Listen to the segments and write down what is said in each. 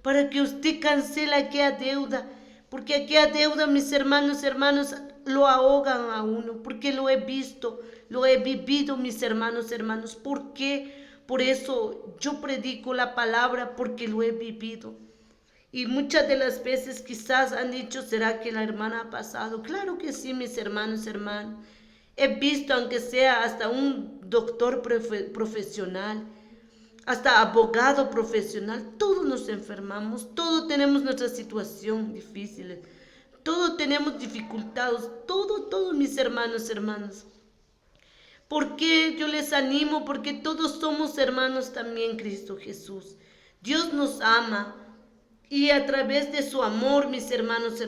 para que usted cancele aquella deuda, porque aquella deuda, mis hermanos, lo ahogan a uno, porque lo he visto, lo he vivido, mis hermanos. ¿Por qué? Por eso yo predico la palabra, porque lo he vivido. Y muchas de las veces quizás han dicho, ¿será que la hermana ha pasado? Claro que sí, mis hermanos. He visto, aunque sea hasta un doctor profesional, hasta abogado profesional, todos nos enfermamos, todos tenemos nuestra situación difícil, todos tenemos dificultades, todos mis hermanos. ¿Por qué yo les animo? Porque todos somos hermanos también en Cristo Jesús. Dios nos ama y a través de su amor, mis hermanos,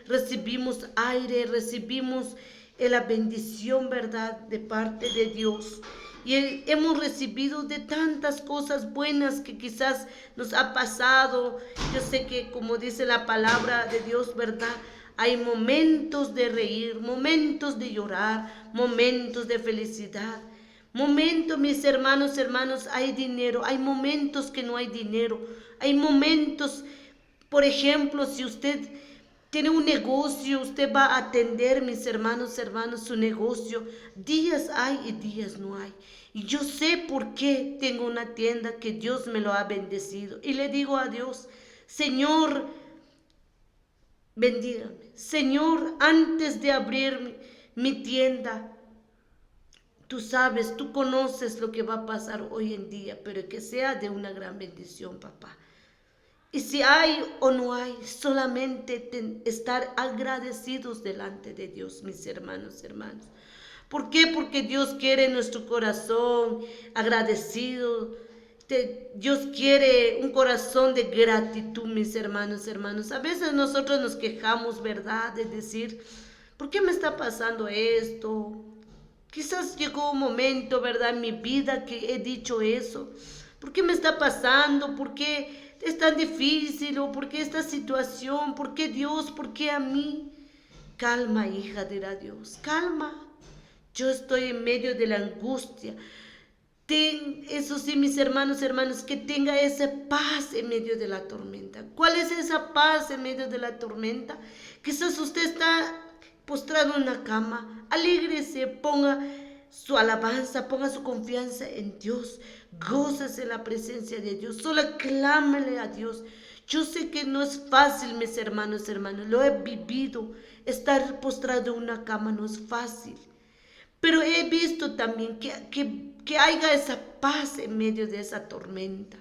recibimos aire, recibimos la bendición, ¿verdad?, de parte de Dios. Y hemos recibido de tantas cosas buenas que quizás nos ha pasado. Yo sé que, como dice la palabra de Dios, ¿verdad?, hay momentos de reír, momentos de llorar, momentos de felicidad. Momentos, mis hermanos, hay dinero. Hay momentos que no hay dinero. Hay momentos, por ejemplo, si usted tiene un negocio, usted va a atender, mis hermanos, su negocio. Días hay y días no hay. Y yo sé por qué tengo una tienda que Dios me lo ha bendecido. Y le digo a Dios, Señor, bendígame. Señor, antes de abrir mi tienda, tú sabes, tú conoces lo que va a pasar hoy en día, pero que sea de una gran bendición, papá. Y si hay o no hay, solamente estar agradecidos delante de Dios, mis hermanos. ¿Por qué? Porque Dios quiere nuestro corazón agradecido. Dios quiere un corazón de gratitud, mis hermanos. A veces nosotros nos quejamos, ¿verdad?, de decir, ¿por qué me está pasando esto? Quizás llegó un momento, ¿verdad?, en mi vida que he dicho eso. ¿Por qué me está pasando? ¿Por qué es tan difícil? ¿O por qué esta situación? ¿Por qué Dios? ¿Por qué a mí? Calma, hija, dirá Dios. Calma. Yo estoy en medio de la angustia. Eso sí, mis hermanos, que tenga esa paz en medio de la tormenta. ¿Cuál es esa paz en medio de la tormenta? Quizás usted está postrado en una cama. Alégrese, ponga su alabanza, ponga su confianza en Dios. Gócese en la presencia de Dios. Solo clámele a Dios. Yo sé que no es fácil, mis hermanos. Lo he vivido. Estar postrado en una cama no es fácil. Pero he visto también que haya esa paz en medio de esa tormenta.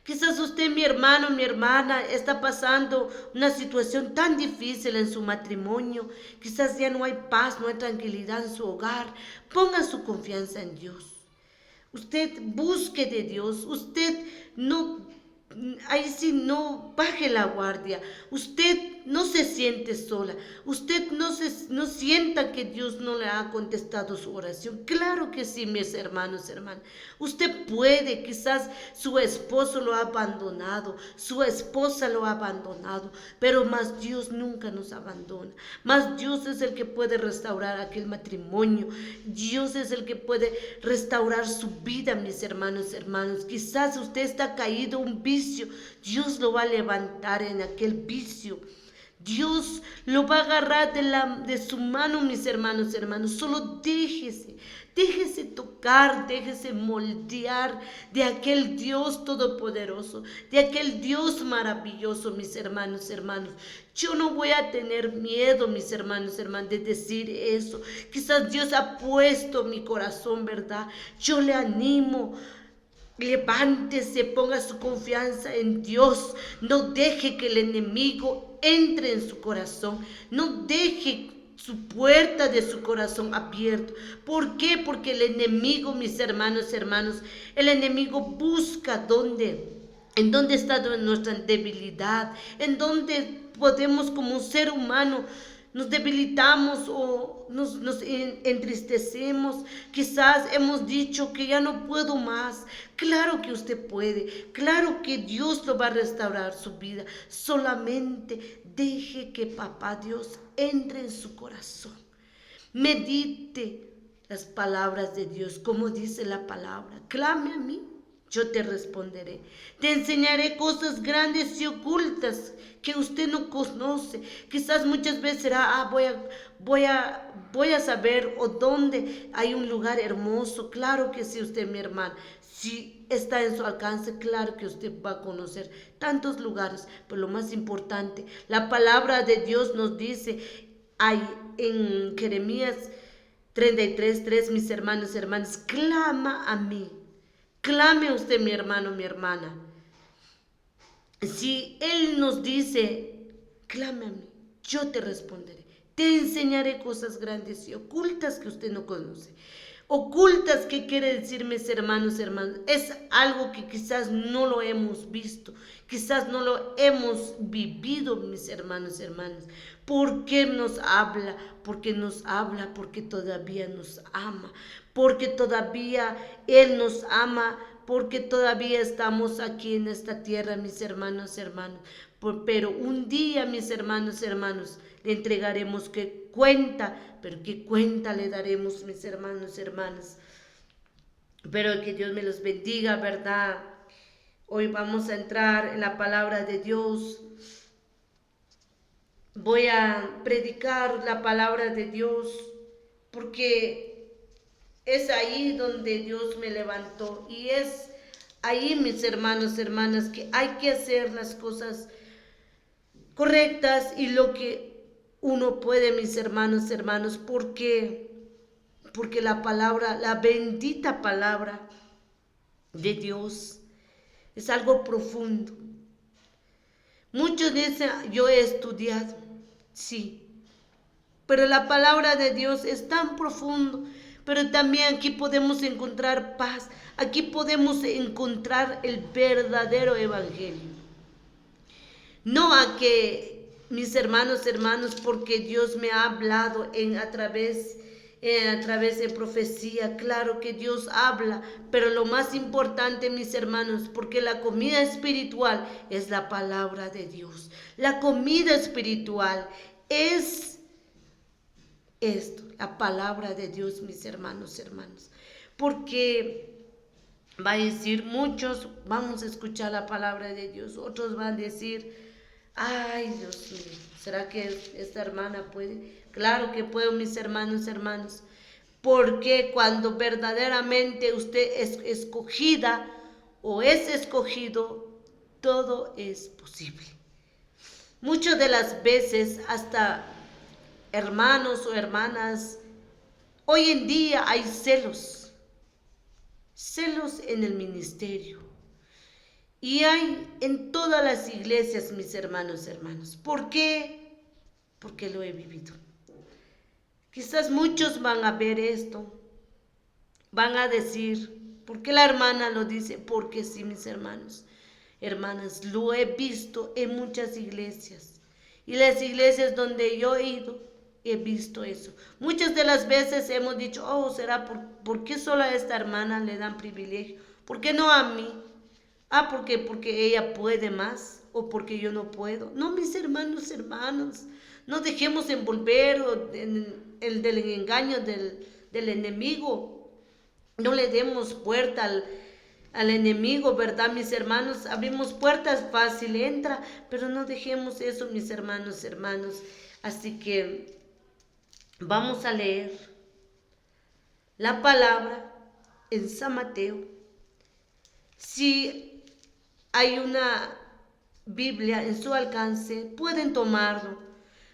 Quizás usted, mi hermano, mi hermana, está pasando una situación tan difícil en su matrimonio. Quizás ya no hay paz, no hay tranquilidad en su hogar. Ponga su confianza en Dios. Usted busque de Dios. Usted no, ahí sí no baje la guardia. Usted no se siente sola. Usted no sienta que Dios no le ha contestado su oración. Claro que sí, mis hermanos. Usted puede, quizás su esposo lo ha abandonado, su esposa lo ha abandonado, pero más Dios nunca nos abandona. Más Dios es el que puede restaurar aquel matrimonio. Dios es el que puede restaurar su vida, mis hermanos. Quizás usted está caído en un vicio. Dios lo va a levantar en aquel vicio. Dios lo va a agarrar de su mano, mis hermanos. Solo déjese tocar, déjese moldear de aquel Dios todopoderoso, de aquel Dios maravilloso, mis hermanos. Yo no voy a tener miedo, mis hermanos, de decir eso. Quizás Dios ha puesto mi corazón, ¿verdad? Yo le animo. Levántese, ponga su confianza en Dios. No deje que el enemigo entre en su corazón. No deje su puerta de su corazón abierto. ¿Por qué? Porque el enemigo, mis hermanos, el enemigo busca en dónde está nuestra debilidad, en dónde podemos como un ser humano nos debilitamos o nos entristecemos. Quizás hemos dicho que ya no puedo más. Claro que usted puede. Claro que Dios lo va a restaurar su vida. Solamente deje que papá Dios entre en su corazón. Medite las palabras de Dios, como dice la palabra. Clame a mí. yo te responderé. Te enseñaré cosas grandes y ocultas que usted no conoce. Quizás muchas veces será, voy a saber o dónde hay un lugar hermoso. Claro que sí, usted, mi hermana. Si está en su alcance, claro que usted va a conocer tantos lugares. Pero lo más importante, la palabra de Dios nos dice, hay en Jeremías 33:3, mis hermanos y hermanas, clama a mí. Clame usted, mi hermano, mi hermana. Si Él nos dice, clame a mí, yo te responderé. Te enseñaré cosas grandes y ocultas que usted no conoce. Ocultas, ¿qué quiere decir, mis hermanos, hermanas? Es algo que quizás no lo hemos visto, quizás no lo hemos vivido, mis hermanos, hermanas. ¿Por qué nos habla? Porque nos habla, porque todavía nos ama, porque todavía Él nos ama, porque todavía estamos aquí en esta tierra, mis hermanos, hermanos. Pero un día, mis hermanos, hermanos, le entregaremos qué cuenta, pero qué cuenta le daremos, mis hermanos, hermanas. Pero que Dios me los bendiga, ¿verdad? Hoy vamos a entrar en la palabra de Dios. Voy a predicar la palabra de Dios porque es ahí donde Dios me levantó y es ahí, mis hermanos, hermanas, que hay que hacer las cosas correctas y lo que uno puede, mis hermanos, hermanos, porque la palabra, la bendita palabra de Dios es algo profundo. Muchos dicen, yo he estudiado, sí, pero la palabra de Dios es tan profundo, pero también aquí podemos encontrar paz, aquí podemos encontrar el verdadero evangelio. No a que, mis hermanos, hermanos, porque Dios me ha hablado a través de profecía. Claro que Dios habla, pero lo más importante, mis hermanos, porque la comida espiritual es la palabra de Dios. La comida espiritual es esto, la palabra de Dios, mis hermanos, hermanos. Porque va a decir, muchos vamos a escuchar la palabra de Dios, otros van a decir, ay, Dios mío, ¿será que esta hermana puede? Claro que puedo, mis hermanos, hermanos. Porque cuando verdaderamente usted es escogida o es escogido, todo es posible. Muchas de las veces, hasta hermanos o hermanas, hoy en día hay celos en el ministerio. Y hay en todas las iglesias, mis hermanos, hermanos. ¿Por qué? Porque lo he vivido. Quizás muchos van a ver esto, van a decir, ¿por qué la hermana lo dice? Porque sí, mis hermanos, hermanas, lo he visto en muchas iglesias. Y las iglesias donde yo he ido, he visto eso. Muchas de las veces hemos dicho, oh, ¿será por qué solo a esta hermana le dan privilegio? ¿Por qué no a mí? Ah, porque ella puede más o porque yo no puedo. No, mis hermanos, hermanos, no dejemos envolver en el del engaño del enemigo. No le demos puerta al enemigo, ¿verdad, mis hermanos? Abrimos puertas fácil, entra, pero no dejemos eso, mis hermanos, hermanos. Así que vamos a leer la palabra en San Mateo. Si hay una Biblia en su alcance, pueden tomarlo.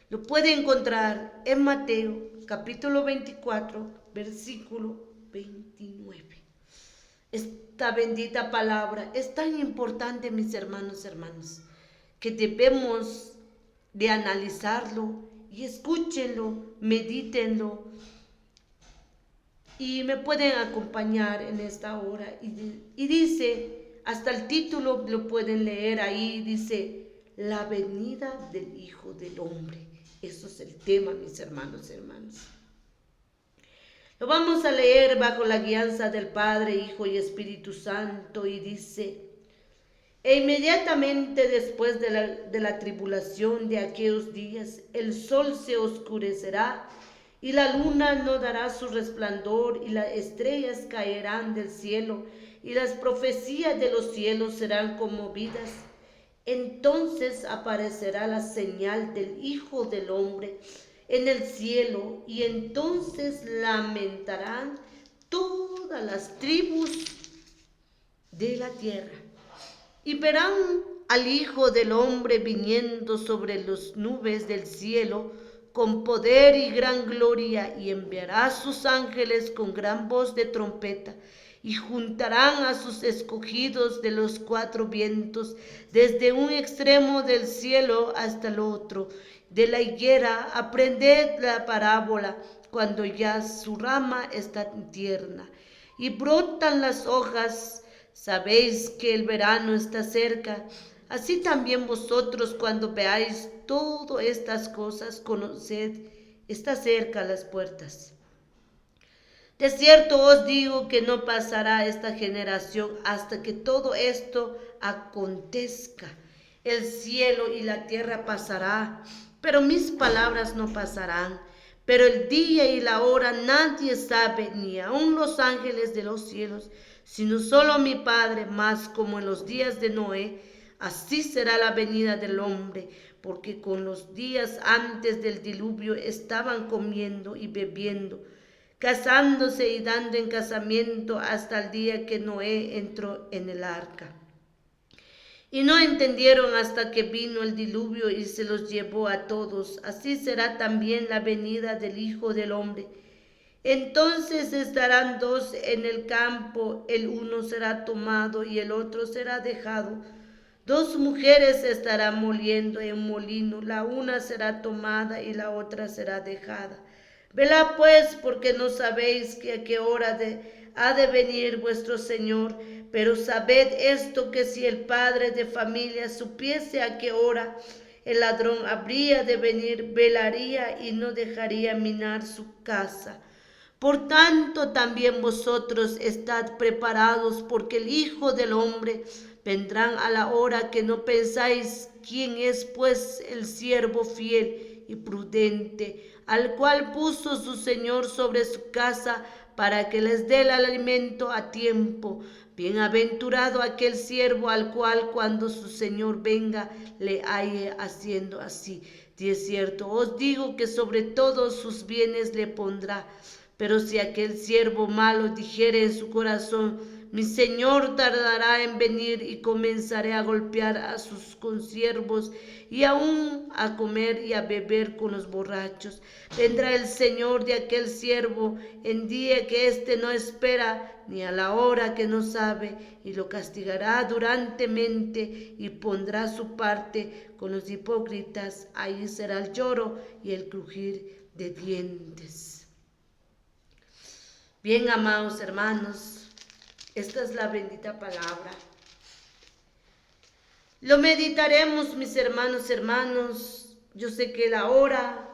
Lo pueden encontrar en Mateo, capítulo 24, versículo 29. Esta bendita palabra es tan importante, mis hermanos, hermanos, que debemos de analizarlo y escúchenlo, medítenlo. Y me pueden acompañar en esta hora. Y dice, hasta el título lo pueden leer ahí, dice, la venida del Hijo del Hombre. Eso es el tema, mis hermanos, hermanos. Lo vamos a leer bajo la guianza del Padre, Hijo y Espíritu Santo y dice, e inmediatamente después de la tribulación de aquellos días, el sol se oscurecerá y la luna no dará su resplandor y las estrellas caerán del cielo y las profecías de los cielos serán conmovidas. Entonces aparecerá la señal del Hijo del Hombre en el cielo, y entonces lamentarán todas las tribus de la tierra, y verán al Hijo del Hombre viniendo sobre las nubes del cielo con poder y gran gloria, y enviará a sus ángeles con gran voz de trompeta, y juntarán a sus escogidos de los cuatro vientos, desde un extremo del cielo hasta el otro. De la higuera aprended la parábola, cuando ya su rama está tierna y brotan las hojas, sabéis que el verano está cerca. Así también vosotros, cuando veáis todas estas cosas, conoced, está cerca las puertas. De cierto os digo que no pasará esta generación hasta que todo esto acontezca. El cielo y la tierra pasará, pero mis palabras no pasarán. Pero el día y la hora nadie sabe, ni aun los ángeles de los cielos, sino solo mi Padre. Mas como en los días de Noé, así será la venida del hombre, porque con los días antes del diluvio estaban comiendo y bebiendo, casándose y dando en casamiento hasta el día que Noé entró en el arca. Y no entendieron hasta que vino el diluvio y se los llevó a todos. Así será también la venida del Hijo del Hombre. Entonces estarán dos en el campo, el uno será tomado y el otro será dejado. Dos mujeres estarán moliendo en un molino, la una será tomada y la otra será dejada. Velad pues, porque no sabéis a qué hora ha de venir vuestro Señor. Pero sabed esto, que si el padre de familia supiese a qué hora el ladrón habría de venir, velaría y no dejaría minar su casa. Por tanto, también vosotros estad preparados, porque el Hijo del Hombre vendrá a la hora que no pensáis. ¿Quién es pues el siervo fiel y prudente, al cual puso su Señor sobre su casa, para que les dé el alimento a tiempo? Bienaventurado aquel siervo al cual, cuando su Señor venga, le halle haciendo así. De cierto os digo que sobre todos sus bienes le pondrá. Pero si aquel siervo malo dijere en su corazón: mi Señor tardará en venir, y comenzaré a golpear a sus consiervos y aún a comer y a beber con los borrachos, vendrá el Señor de aquel siervo en día que éste no espera, ni a la hora que no sabe, y lo castigará durantemente y pondrá su parte con los hipócritas. Ahí será el lloro y el crujir de dientes. Bien, amados hermanos, esta es la bendita palabra. Lo meditaremos, mis hermanos. Yo sé que la hora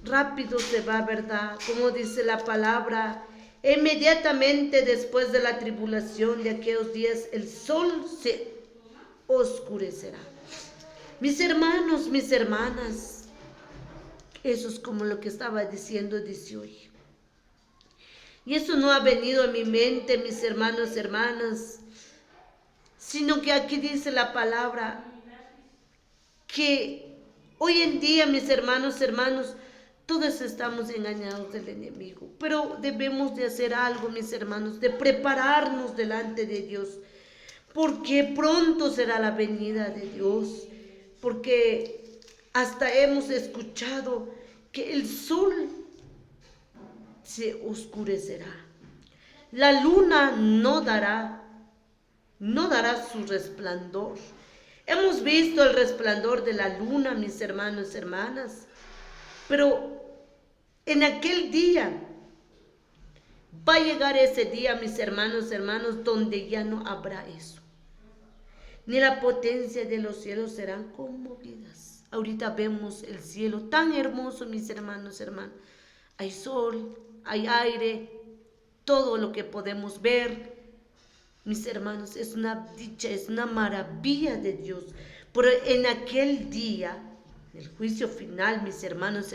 rápido se va, ¿verdad? Como dice la palabra, inmediatamente después de la tribulación de aquellos días, el sol se oscurecerá. Mis hermanos, mis hermanas, eso es como lo que estaba diciendo dice hoy. Y eso no ha venido a mi mente, mis hermanos, hermanas, sino que aquí dice la palabra que hoy en día, mis hermanos, todos estamos engañados del enemigo. Pero debemos de hacer algo, mis hermanos, de prepararnos delante de Dios, porque pronto será la venida de Dios, porque hasta hemos escuchado que el sol se oscurecerá, la luna no dará su resplandor. Hemos visto el resplandor de la luna, mis hermanos, hermanas, pero en aquel día va a llegar ese día, mis hermanos, donde ya no habrá eso, ni la potencia de los cielos serán conmovidas. Ahorita vemos el cielo tan hermoso, mis hermanos, hay sol, hay aire, todo lo que podemos ver, mis hermanos, es una dicha, es una maravilla de Dios. Pero en aquel día, el juicio final, mis hermanos,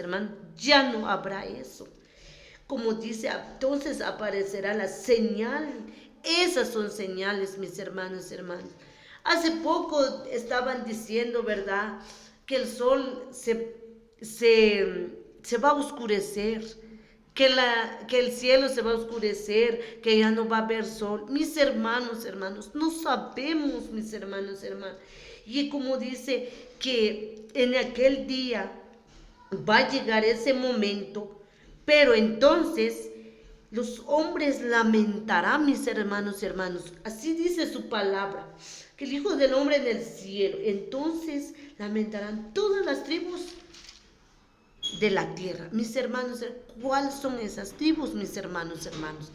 ya no habrá eso. Como dice, entonces aparecerá la señal, Esas son señales, mis hermanos, hermanos. Hace poco estaban diciendo, ¿verdad?, que el sol se va a oscurecer, que el cielo se va a oscurecer, que ya no va a haber sol. Mis hermanos, hermanos, no sabemos, mis hermanos, hermanos. Y como dice que en aquel día va a llegar ese momento, pero entonces los hombres lamentarán, mis hermanos, hermanos. Así dice su palabra, que el Hijo del Hombre en el cielo. Entonces lamentarán todas las tribus de la tierra. Mis hermanos, ¿cuáles son esas tribus, mis hermanos, hermanos?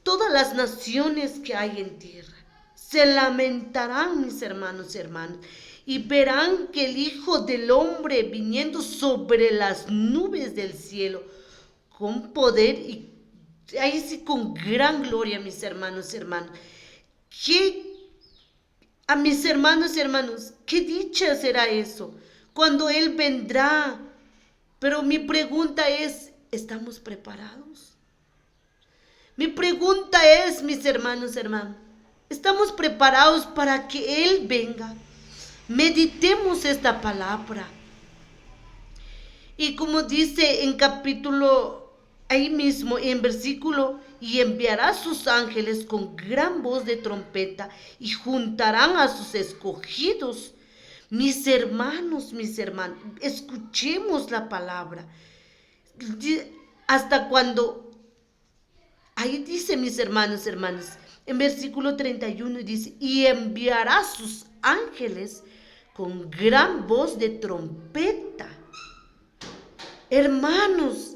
Todas las naciones que hay en tierra se lamentarán, mis hermanos, hermanos, y verán que el Hijo del Hombre viniendo sobre las nubes del cielo con poder y ahí sí con gran gloria, mis hermanos, hermanos. A mis hermanos, hermanos, qué dicha será eso cuando Él vendrá. Pero mi pregunta es, ¿estamos preparados? Mi pregunta es, mis hermanos, hermanos, ¿estamos preparados para que Él venga? Meditemos esta palabra. Y como dice en capítulo, ahí mismo, en versículo, y enviará a sus ángeles con gran voz de trompeta y juntarán a sus escogidos. Mis hermanos, escuchemos la palabra. Hasta cuando, ahí dice, mis hermanos, en versículo 31 dice, y enviará a sus ángeles con gran voz de trompeta. Hermanos,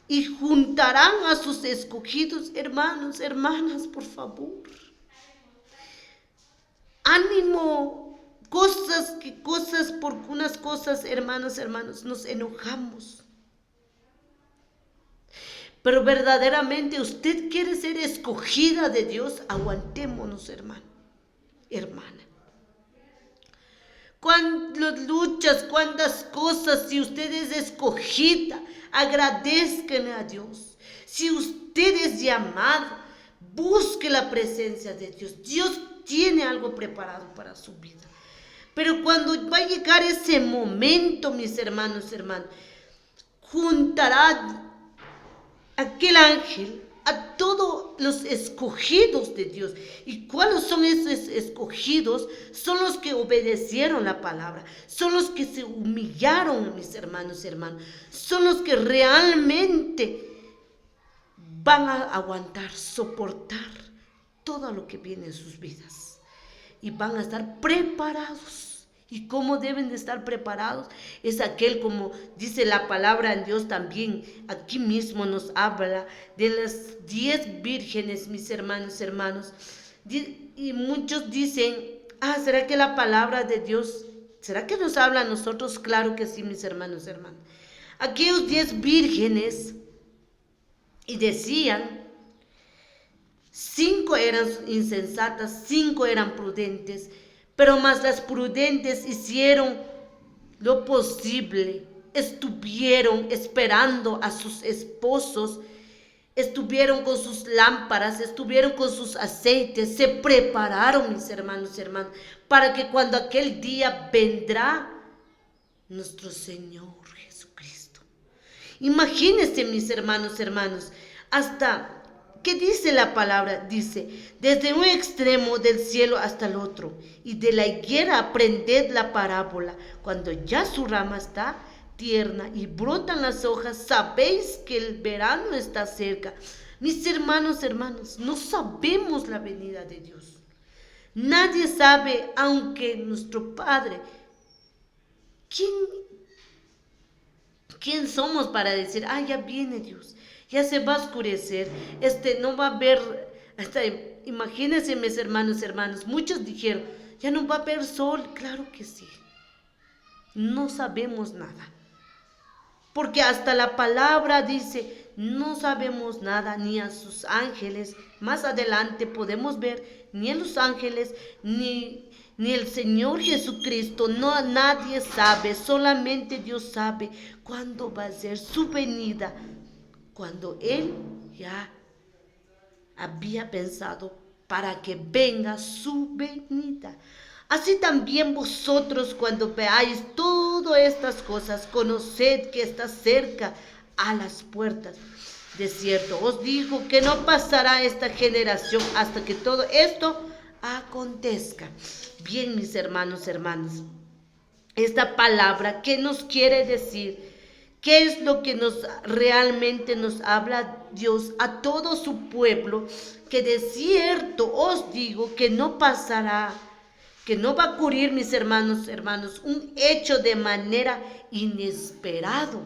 y juntarán a sus escogidos. Hermanos, hermanas, por favor. Ánimo. Por unas cosas, hermanos, nos enojamos. Pero verdaderamente usted quiere ser escogida de Dios, aguantémonos, hermano, hermana. Cuántas luchas, cuántas cosas, si usted es escogida, agradezcan a Dios. Si usted es llamado, busque la presencia de Dios. Dios tiene algo preparado para su vida. Pero cuando va a llegar ese momento, mis hermanos, juntará aquel ángel a todos los escogidos de Dios. ¿Y cuáles son esos escogidos? Son los que obedecieron la palabra, son los que se humillaron, mis hermanos, son los que realmente van a aguantar, soportar todo lo que viene en sus vidas y van a estar preparados. ¿Y cómo deben de estar preparados? Es aquel, como dice la palabra en Dios también, aquí mismo nos habla de las 10 vírgenes, mis hermanos. Y muchos dicen, ¿será que la palabra de Dios, será que nos habla a nosotros? Claro que sí, mis hermanos. Aquellos 10 vírgenes, y decían, 5 eran insensatas, 5 eran prudentes, pero más las prudentes hicieron lo posible, estuvieron esperando a sus esposos, estuvieron con sus lámparas, estuvieron con sus aceites, se prepararon, mis hermanos, para que cuando aquel día vendrá nuestro Señor Jesucristo. Imagínense, mis hermanos, hasta... ¿Qué dice la palabra? Dice, desde un extremo del cielo hasta el otro, y de la higuera aprended la parábola. Cuando ya su rama está tierna y brotan las hojas, sabéis que el verano está cerca. Mis hermanos, no sabemos la venida de Dios. Nadie sabe, aunque nuestro Padre. ¿Quién somos para decir, ya viene Dios? Ya se va a oscurecer, no va a haber, imagínense, mis hermanos, muchos dijeron, ya no va a haber sol. Claro que sí, no sabemos nada, porque hasta la palabra dice, no sabemos nada, ni a sus ángeles. Más adelante podemos ver, ni a los ángeles, ni el Señor Jesucristo, nadie sabe, solamente Dios sabe cuándo va a ser su venida. Cuando Él ya había pensado para que venga su venida. Así también vosotros, cuando veáis todas estas cosas, conoced que está cerca a las puertas. De cierto os digo que no pasará esta generación hasta que todo esto acontezca. Bien, mis hermanos, hermanas, esta palabra, ¿qué nos quiere decir? ¿Qué es lo que realmente nos habla Dios a todo su pueblo? Que de cierto os digo que no pasará, que no va a ocurrir, mis hermanos, un hecho de manera inesperado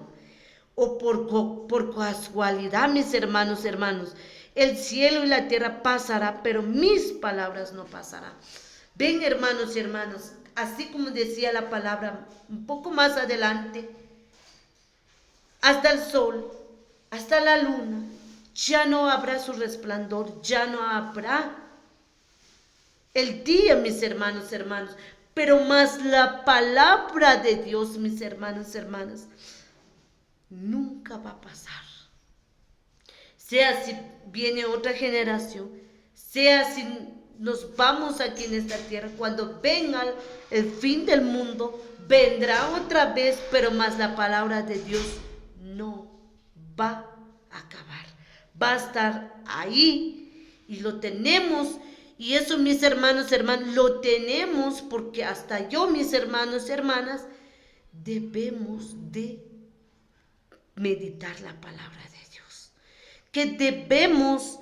o por casualidad, mis hermanos. El cielo y la tierra pasará, pero mis palabras no pasarán. Ven, hermanos y hermanas, así como decía la palabra un poco más adelante, hasta el sol, hasta la luna, ya no habrá su resplandor, ya no habrá el día, mis hermanos, pero más la palabra de Dios, mis hermanas, nunca va a pasar. Sea si viene otra generación, sea si nos vamos aquí en esta tierra, cuando venga el fin del mundo, vendrá otra vez, pero más la palabra de Dios no va a acabar. Va a estar ahí y lo tenemos. Y eso, mis hermanos, lo tenemos porque hasta yo, mis hermanos, hermanas, debemos de meditar la palabra de Dios. Que debemos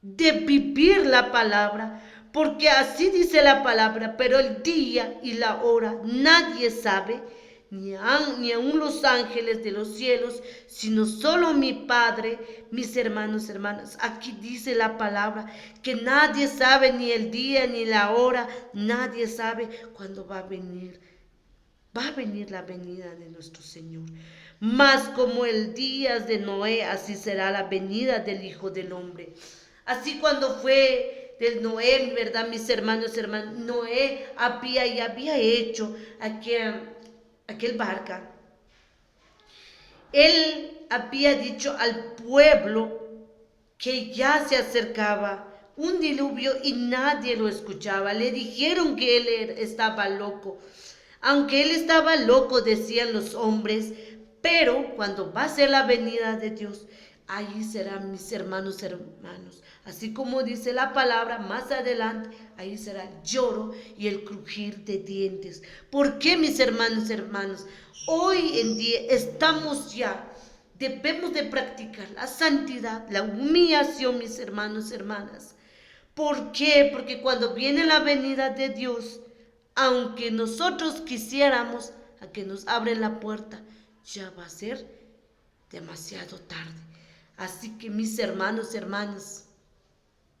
de vivir la palabra, porque así dice la palabra, pero el día y la hora nadie sabe, ni aun los ángeles de los cielos, sino solo mi Padre. Mis hermanos, hermanas, aquí dice la palabra que nadie sabe ni el día ni la hora, nadie sabe cuándo va a venir la venida de nuestro Señor. Mas como el día de Noé, así será la venida del Hijo del Hombre. Así cuando fue de Noé, ¿verdad, mis hermanos, Noé había hecho aquel barca. Él había dicho al pueblo que ya se acercaba un diluvio y nadie lo escuchaba. Le dijeron que él estaba loco. Aunque él estaba loco, decían los hombres, pero cuando va a ser la venida de Dios, ahí serán, mis hermanos. Así como dice la palabra más adelante, ahí será el lloro y el crujir de dientes. ¿Por qué, mis hermanos? Hoy en día debemos de practicar la santidad, la humillación, mis hermanas. ¿Por qué? Porque cuando viene la venida de Dios, aunque nosotros quisiéramos a que nos abren la puerta, ya va a ser demasiado tarde. Así que, mis hermanos,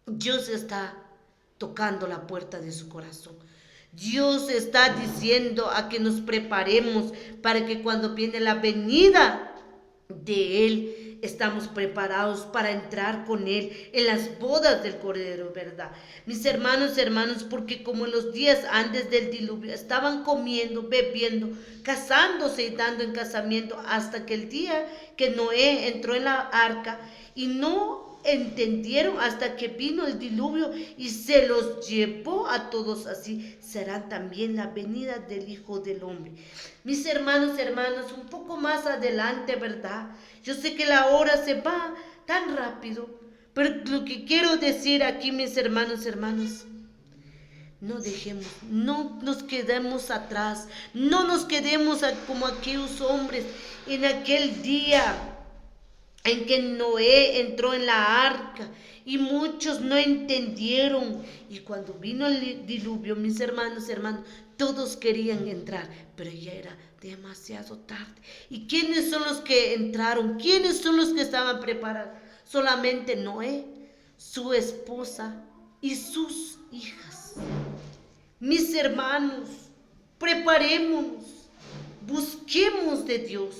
Dios está tocando la puerta de su corazón. Dios está diciendo a que nos preparemos para que cuando viene la venida de Él, estamos preparados para entrar con Él en las bodas del Cordero, ¿verdad? Mis hermanos, porque como en los días antes del diluvio estaban comiendo, bebiendo, casándose y dando en casamiento hasta que el día que Noé entró en la arca y no entendieron hasta que vino el diluvio y se los llevó a todos, así serán también la venida del Hijo del Hombre. Mis hermanos, un poco más adelante, ¿verdad? Yo sé que la hora se va tan rápido, pero lo que quiero decir aquí, mis hermanos, no nos quedemos atrás, no nos quedemos como aquellos hombres en aquel día en que Noé entró en la arca y muchos no entendieron. Y cuando vino el diluvio, mis hermanos, todos querían entrar, pero ya era demasiado tarde. ¿Y quiénes son los que entraron? ¿Quiénes son los que estaban preparados? Solamente Noé, su esposa y sus hijas. Mis hermanos, preparémonos, busquemos de Dios.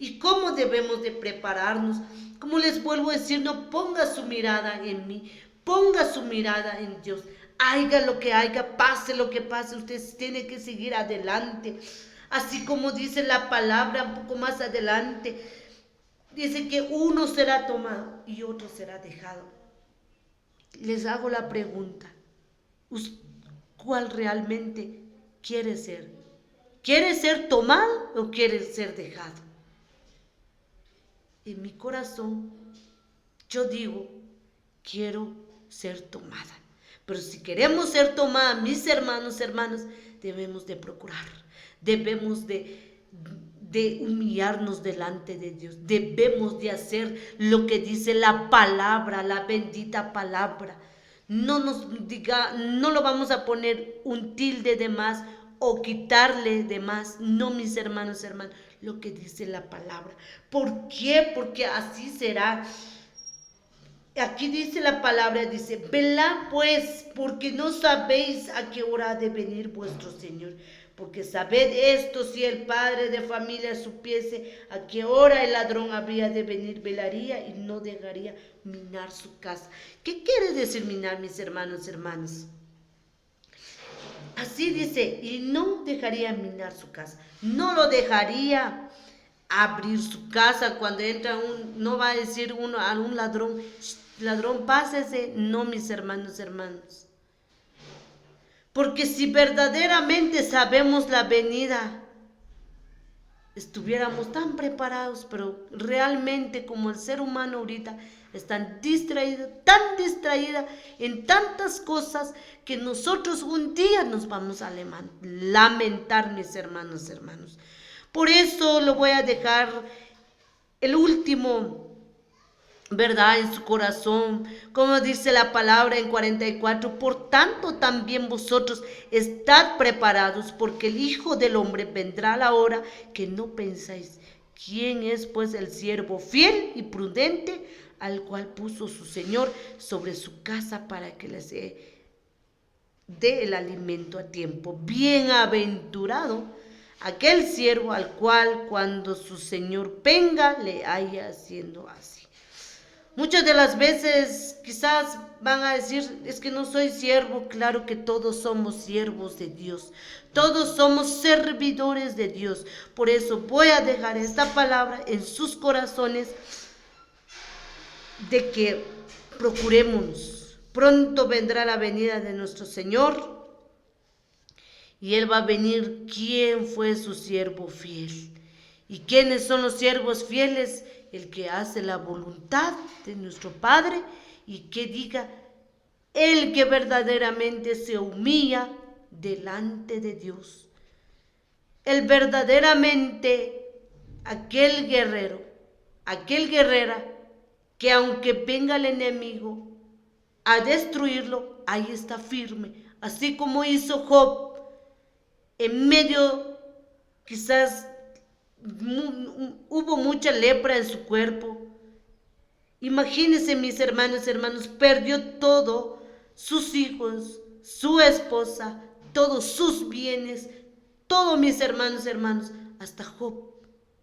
¿Y cómo debemos de prepararnos? Como les vuelvo a decir, no ponga su mirada en mí, ponga su mirada en Dios. Haiga lo que haiga, pase lo que pase, usted tiene que seguir adelante. Así como dice la palabra un poco más adelante, dice que uno será tomado y otro será dejado. les hago la pregunta, ¿cuál realmente quiere ser? ¿Quiere ser tomado o quiere ser dejado? En mi corazón, yo digo, quiero ser tomada. Pero si queremos ser tomada, mis hermanos, debemos de procurar, debemos de humillarnos delante de Dios, debemos de hacer lo que dice la palabra, la bendita palabra. No lo vamos a poner un tilde de más o quitarle de más. No, mis hermanos, lo que dice la palabra. ¿Por qué? Porque así será. Aquí dice la palabra, dice, velad pues, porque no sabéis a qué hora ha de venir vuestro Señor. Porque sabed esto, si el padre de familia supiese a qué hora el ladrón habría de venir, velaría y no dejaría minar su casa. ¿Qué quiere decir minar, mis hermanos, Así dice, y no dejaría minar su casa. No lo dejaría abrir su casa cuando entra no va a decir uno a un ladrón, ladrón, pásese. No, mis hermanos. Porque si verdaderamente sabemos la venida, estuviéramos tan preparados, pero realmente como el ser humano ahorita está tan distraída en tantas cosas que nosotros un día nos vamos a lamentar, mis hermanos. Por eso lo voy a dejar el último, ¿verdad?, en su corazón, como dice la palabra en 44, por tanto también vosotros estad preparados, porque el Hijo del Hombre vendrá a la hora que no pensáis. ¿Quién es pues el siervo fiel y prudente, al cual puso su Señor sobre su casa para que les dé el alimento a tiempo? Bienaventurado aquel siervo al cual cuando su Señor venga le haya haciendo así. Muchas de las veces quizás van a decir, es que no soy siervo. Claro que todos somos siervos de Dios, todos somos servidores de Dios. Por eso voy a dejar esta palabra en sus corazones, de que procuremos. Pronto vendrá la venida de nuestro Señor y Él va a venir. ¿Quién fue su siervo fiel? ¿Y quiénes son los siervos fieles? El que hace la voluntad de nuestro Padre y que diga, el que verdaderamente se humilla delante de Dios. El verdaderamente aquel guerrero, aquel guerrera, que aunque venga el enemigo a destruirlo, ahí está firme. Así como hizo Job, en medio, quizás hubo mucha lepra en su cuerpo. Imagínense, mis hermanos, perdió todo, sus hijos, su esposa, todos sus bienes, todo, mis hermanos, hasta Job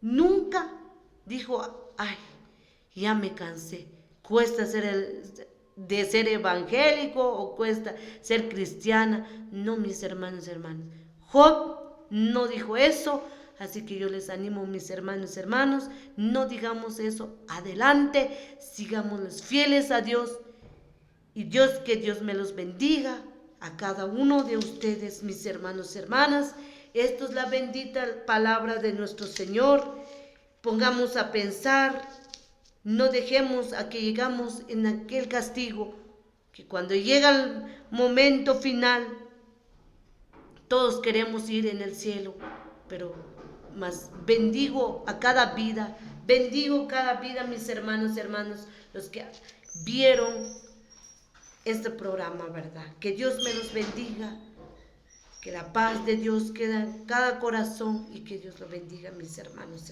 nunca dijo, ay, ya me cansé, cuesta de ser evangélico o cuesta ser cristiana. No, mis hermanos, Job no dijo eso. Así que yo les animo, mis hermanos, no digamos eso. Adelante, sigamos fieles a Dios. Y que Dios me los bendiga a cada uno de ustedes, mis hermanos, Esto es la bendita palabra de nuestro Señor. Pongamos a pensar, no dejemos a que llegamos en aquel castigo, que cuando llega el momento final, todos queremos ir en el cielo, pero más bendigo cada vida, mis hermanos, los que vieron este programa, ¿verdad? Que Dios me los bendiga, que la paz de Dios quede en cada corazón y que Dios lo bendiga, mis hermanos.